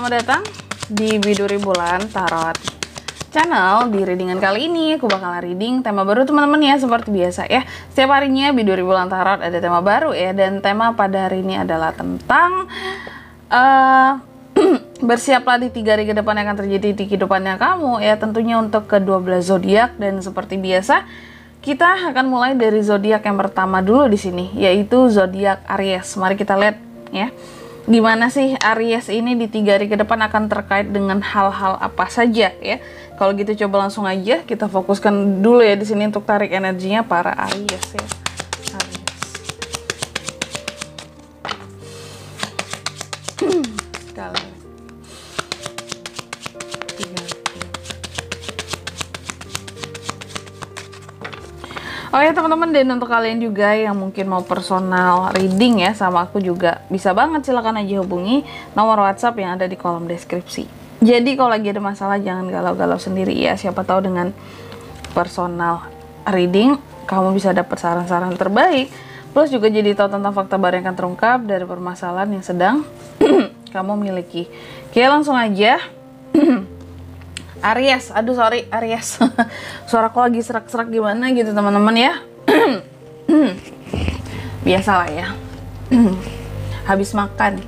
Selamat datang di Biduri Bulan Tarot Channel. Di readingan kali ini aku bakal reading tema baru teman-teman ya, seperti biasa ya. Setiap harinya Biduri Bulan Tarot ada tema baru ya, dan tema pada hari ini adalah tentang bersiaplah di 3 hari ke depan yang akan terjadi di kehidupannya kamu ya, tentunya untuk ke-12 zodiak. Dan seperti biasa kita akan mulai dari zodiak yang pertama dulu di sini, yaitu zodiak Aries. Mari kita lihat ya, gimana sih Aries ini di 3 hari ke depan akan terkait dengan hal-hal apa saja ya. Kalau gitu coba langsung aja kita fokuskan dulu ya di sini untuk tarik energinya para Aries ya. Aries. Sekali. Oh ya teman-teman, dan untuk kalian juga yang mungkin mau personal reading ya sama aku juga bisa banget, silahkan aja hubungi nomor WhatsApp yang ada di kolom deskripsi. Jadi kalau lagi ada masalah jangan galau-galau sendiri ya, siapa tahu dengan personal reading kamu bisa dapat saran-saran terbaik, plus juga jadi tahu tentang fakta baru yang akan terungkap dari permasalahan yang sedang kamu miliki. Oke, langsung aja. Aries, aduh sorry Aries, suaraku lagi serak-serak gimana gitu teman-teman ya. Biasalah ya. Habis makan.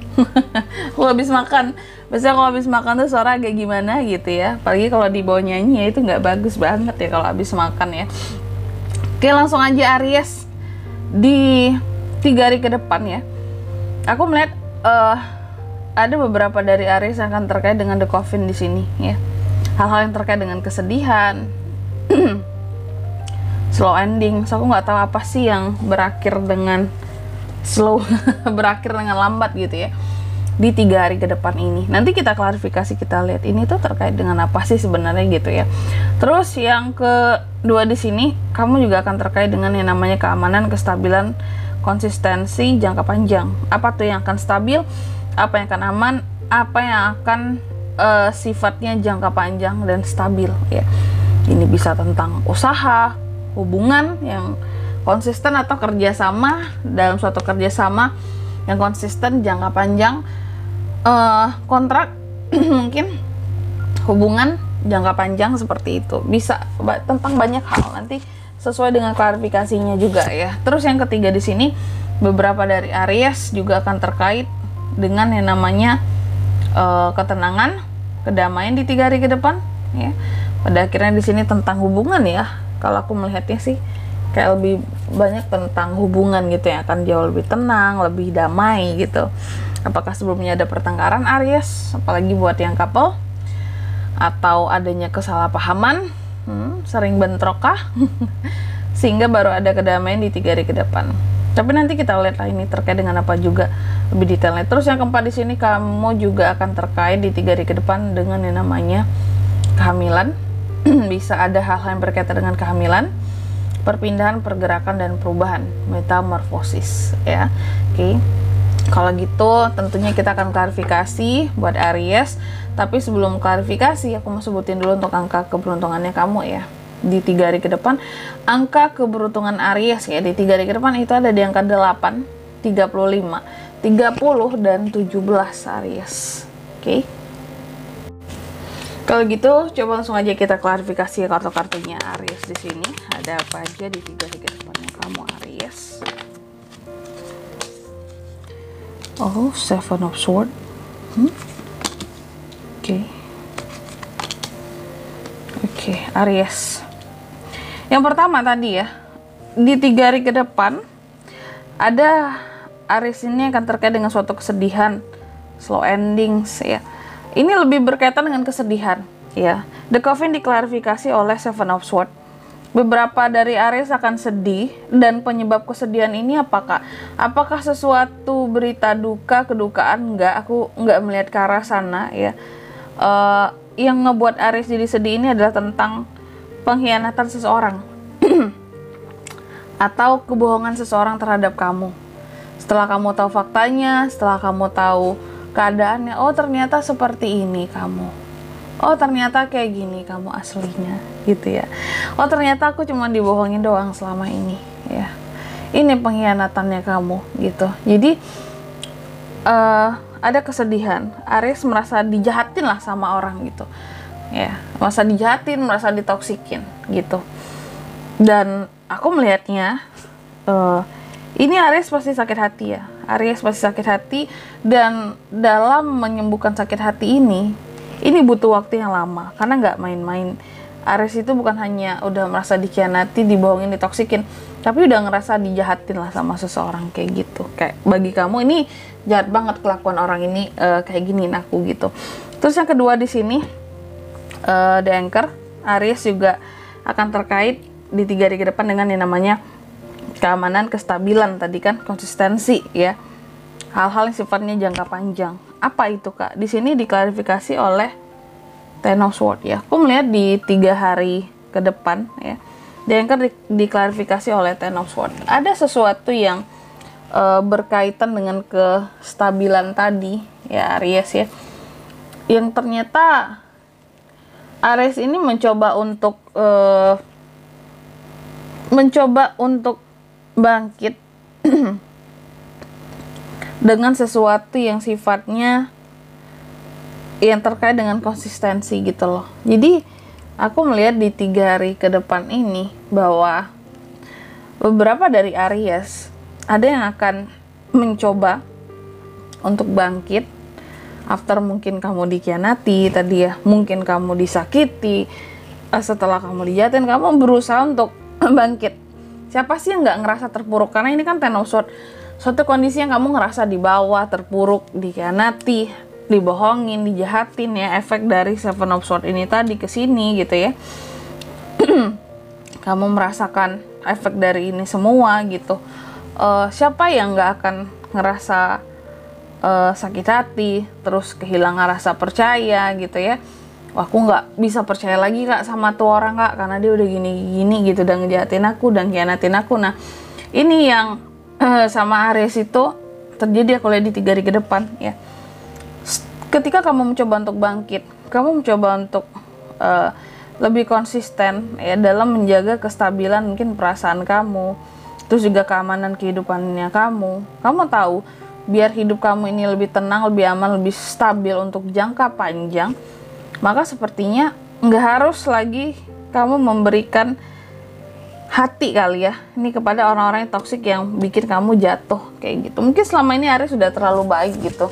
Aku habis makan. Biasanya kalau habis makan tuh suara agak gimana gitu ya. Apalagi kalau dibawa nyanyi ya, itu nggak bagus banget ya kalau habis makan ya. Oke, langsung aja Aries di 3 hari ke depan ya. Aku melihat ada beberapa dari Aries yang akan terkait dengan The Coffin di sini ya. Hal-hal yang terkait dengan kesedihan, slow ending. So aku nggak tahu apa sih yang berakhir dengan slow, berakhir dengan lambat gitu ya di 3 hari ke depan ini. Nanti kita klarifikasi, kita lihat ini tuh terkait dengan apa sih sebenarnya gitu ya. Terus yang kedua di sini, kamu juga akan terkait dengan yang namanya keamanan, kestabilan, konsistensi jangka panjang. Apa tuh yang akan stabil, apa yang akan aman, apa yang akan sifatnya jangka panjang dan stabil ya. Ini bisa tentang usaha, hubungan yang konsisten atau kerjasama, dalam suatu kerjasama yang konsisten jangka panjang, kontrak mungkin hubungan jangka panjang seperti itu. Bisa tentang banyak hal, nanti sesuai dengan klarifikasinya juga ya. Terus yang ketiga di sini, beberapa dari Aries juga akan terkait dengan yang namanya ketenangan, kedamaian di 3 hari ke depan ya. Pada akhirnya di sini tentang hubungan ya. Kalau aku melihatnya sih kayak lebih banyak tentang hubungan gitu ya, akan jauh lebih tenang, lebih damai gitu. Apakah sebelumnya ada pertengkaran Aries, apalagi buat yang couple, atau adanya kesalahpahaman, sering bentrok kah? Sehingga baru ada kedamaian di 3 hari ke depan. Tapi nanti kita lihat lah ini terkait dengan apa juga lebih detailnya. Terus yang keempat di sini, kamu juga akan terkait di 3 hari ke depan dengan yang namanya kehamilan. Bisa ada hal-hal yang berkaitan dengan kehamilan, perpindahan, pergerakan, dan perubahan, metamorfosis ya. Oke. Kalau gitu tentunya kita akan klarifikasi buat Aries. Tapi sebelum klarifikasi, aku mau sebutin dulu untuk angka keberuntungannya kamu ya. Di 3 hari ke depan, angka keberuntungan Aries ya di 3 hari ke depan itu ada di angka 8, 35, 30, dan 17 Aries. Oke. Kalau gitu coba langsung aja kita klarifikasi kartu-kartunya Aries di sini. Ada apa aja di 3 hari ke depannya kamu Aries? Oh, Seven of Swords. Oke, Aries. Yang pertama tadi ya, di 3 hari ke depan ada Aries ini akan terkait dengan suatu kesedihan, slow endings ya. Ini lebih berkaitan dengan kesedihan ya. The Coffin diklarifikasi oleh Seven of Swords. Beberapa dari Aries akan sedih, dan penyebab kesedihan ini apakah? Apakah sesuatu berita duka, kedukaan? Enggak, aku enggak melihat ke arah sana ya. Yang ngebuat Aries jadi sedih ini adalah tentang pengkhianatan seseorang atau kebohongan seseorang terhadap kamu. Setelah kamu tahu faktanya, setelah kamu tahu keadaannya, oh ternyata seperti ini kamu, oh ternyata kayak gini kamu aslinya gitu ya, oh ternyata aku cuma dibohongin doang selama ini ya, ini pengkhianatannya kamu gitu. Jadi ada kesedihan. Aries merasa dijahatin lah sama orang gitu ya, merasa dijahatin, merasa ditoksikin gitu. Dan aku melihatnya ini Aries pasti sakit hati ya. Aries pasti sakit hati, dan dalam menyembuhkan sakit hati ini butuh waktu yang lama, karena nggak main-main. Aries itu bukan hanya udah merasa dikhianati, dibohongin, ditoksikin, tapi udah ngerasa dijahatin lah sama seseorang kayak gitu. Kayak bagi kamu ini jahat banget kelakuan orang ini, kayak giniin aku gitu. Terus yang kedua di sini, The Anchor, Aries juga akan terkait di 3 hari ke depan dengan yang namanya keamanan, kestabilan tadi kan, konsistensi ya. Hal-hal yang sifatnya jangka panjang. Apa itu Kak? Di sini diklarifikasi oleh Ten of Swords ya. Aku melihat di 3 hari ke depan ya, The Anchor diklarifikasi oleh Ten of Swords. Ada sesuatu yang berkaitan dengan kestabilan tadi ya Aries ya, yang ternyata Aries ini mencoba untuk bangkit dengan sesuatu yang sifatnya yang terkait dengan konsistensi gitu loh. Jadi aku melihat di 3 hari ke depan ini bahwa beberapa dari Aries ada yang akan mencoba untuk bangkit after mungkin kamu dikhianati tadi ya, mungkin kamu disakiti, setelah kamu dijahatin kamu berusaha untuk bangkit. Siapa sih yang nggak ngerasa terpuruk? Karena ini kan Ten of Swords, suatu kondisi yang kamu ngerasa di bawah, terpuruk, dikhianati, dibohongin, dijahatin ya, efek dari Seven of Swords ini tadi ke sini gitu ya. Kamu merasakan efek dari ini semua gitu. Siapa yang nggak akan ngerasa sakit hati, terus kehilangan rasa percaya gitu ya. Wah, aku nggak bisa percaya lagi Kak sama tuh orang Kak, karena dia udah gini-gini gitu, udah ngejahatin aku, udah ngianatin aku. Nah, ini yang sama Aries itu terjadi aku lihat di 3 hari ke depan ya. Ketika kamu mencoba untuk bangkit, kamu mencoba untuk lebih konsisten ya dalam menjaga kestabilan mungkin perasaan kamu, terus juga keamanan kehidupannya kamu. Kamu tahu, biar hidup kamu ini lebih tenang, lebih aman, lebih stabil untuk jangka panjang, maka sepertinya nggak harus lagi kamu memberikan hati kali ya ini kepada orang-orang yang toksik yang bikin kamu jatuh kayak gitu. Mungkin selama ini Aries sudah terlalu baik gitu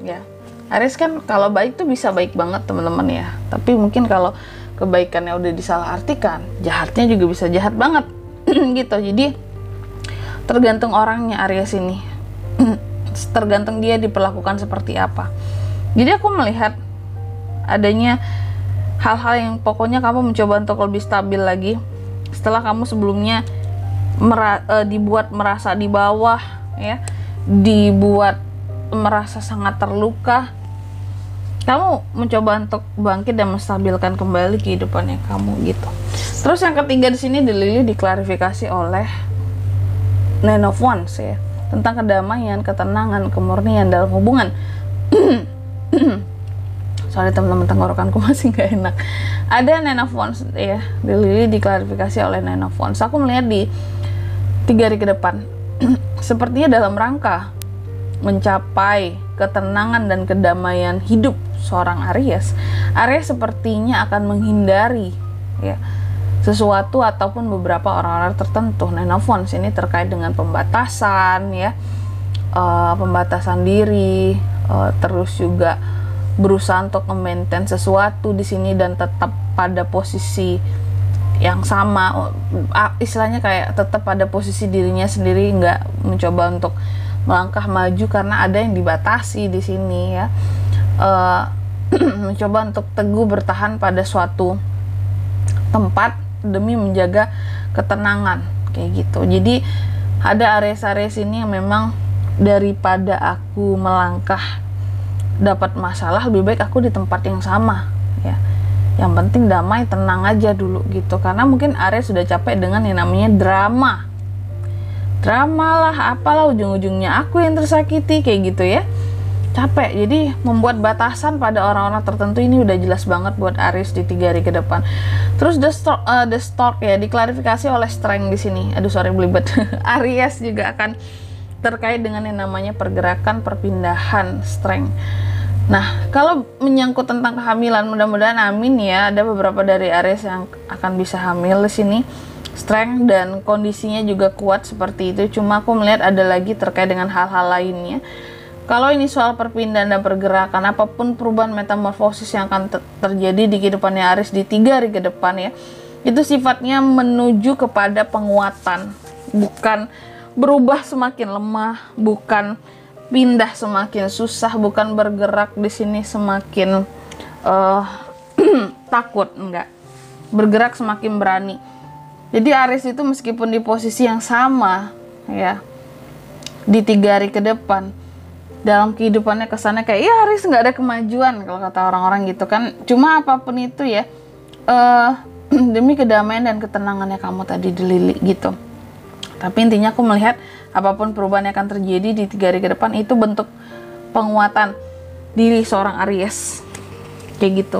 ya. Aries kan kalau baik tuh bisa baik banget teman-teman ya, tapi mungkin kalau kebaikannya udah disalahartikan, jahatnya juga bisa jahat banget gitu. Jadi tergantung orangnya Aries ini tergantung dia diperlakukan seperti apa. Jadi aku melihat adanya hal-hal yang pokoknya kamu mencoba untuk lebih stabil lagi setelah kamu sebelumnya dibuat merasa di bawah ya, dibuat merasa sangat terluka. Kamu mencoba untuk bangkit dan menstabilkan kembali kehidupannya kamu gitu. Terus yang ketiga di sini diklarifikasi oleh Nine of Wands ya, tentang kedamaian, ketenangan, kemurnian dalam hubungan. Sorry teman-teman, tenggorokanku masih gak enak. Ada Nine of Wands ya, diklarifikasi oleh Nine of Wands. Aku melihat di 3 hari ke depan sepertinya dalam rangka mencapai ketenangan dan kedamaian hidup seorang Aries sepertinya akan menghindari ya sesuatu ataupun beberapa orang-orang tertentu. Nine of Wands ini terkait dengan pembatasan ya, pembatasan diri, terus juga berusaha untuk memaintain sesuatu di sini dan tetap pada posisi yang sama, istilahnya kayak tetap pada posisi dirinya sendiri, nggak mencoba untuk melangkah maju karena ada yang dibatasi di sini ya. Mencoba untuk teguh bertahan pada suatu tempat demi menjaga ketenangan kayak gitu. Jadi ada Aries ini yang memang daripada aku melangkah dapat masalah, lebih baik aku di tempat yang sama ya. Yang penting damai, tenang aja dulu gitu. Karena mungkin Aries sudah capek dengan yang namanya drama lah, apalah, ujung-ujungnya aku yang tersakiti kayak gitu ya. Capek. Jadi membuat batasan pada orang-orang tertentu ini udah jelas banget buat Aries di 3 hari ke depan. Terus the stork ya diklarifikasi oleh Strength di sini. Aduh sorry belibet. Aries juga akan terkait dengan yang namanya pergerakan, perpindahan, strength. Nah, kalau menyangkut tentang kehamilan, mudah-mudahan amin ya, ada beberapa dari Aries yang akan bisa hamil di sini. Strength dan kondisinya juga kuat seperti itu. Cuma aku melihat ada lagi terkait dengan hal-hal lainnya. Kalau ini soal perpindahan dan pergerakan, apapun perubahan metamorfosis yang akan terjadi di kehidupannya Aries di 3 hari ke depan ya, itu sifatnya menuju kepada penguatan, bukan berubah semakin lemah, bukan pindah semakin susah, bukan bergerak di sini semakin takut, enggak. Bergerak semakin berani. Jadi Aries itu meskipun di posisi yang sama ya, di 3 hari ke depan, dalam kehidupannya kesannya kayak ya Aries nggak ada kemajuan kalau kata orang-orang gitu kan. Cuma apapun itu ya, demi kedamaian dan ketenangannya kamu tadi dililit gitu. Tapi intinya aku melihat apapun perubahan yang akan terjadi di 3 hari ke depan itu bentuk penguatan diri seorang Aries. Kayak gitu.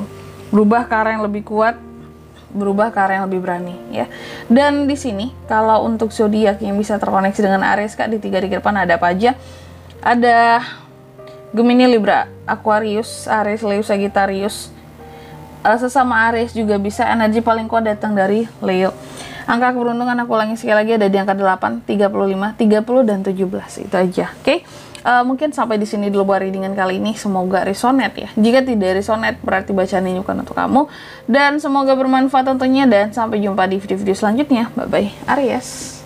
Berubah ke arah yang lebih kuat, berubah ke arah yang lebih berani ya. Dan di sini kalau untuk zodiak yang bisa terkoneksi dengan Aries Kak di 3 hari ke depan ada apa aja? Ada Gemini, Libra, Aquarius, Aries, Leo, Sagittarius. Sesama Aries juga bisa, energi paling kuat datang dari Leo. Angka keberuntungan aku ulangi sekali lagi ada di angka 8, 35, 30 dan 17. Itu aja. Oke. Mungkin sampai di sini dulu buat readingan kali ini. Semoga resonate ya. Jika tidak resonate berarti bacaan ini bukan untuk kamu. Dan semoga bermanfaat tentunya dan sampai jumpa di video-video selanjutnya. Bye bye Aries.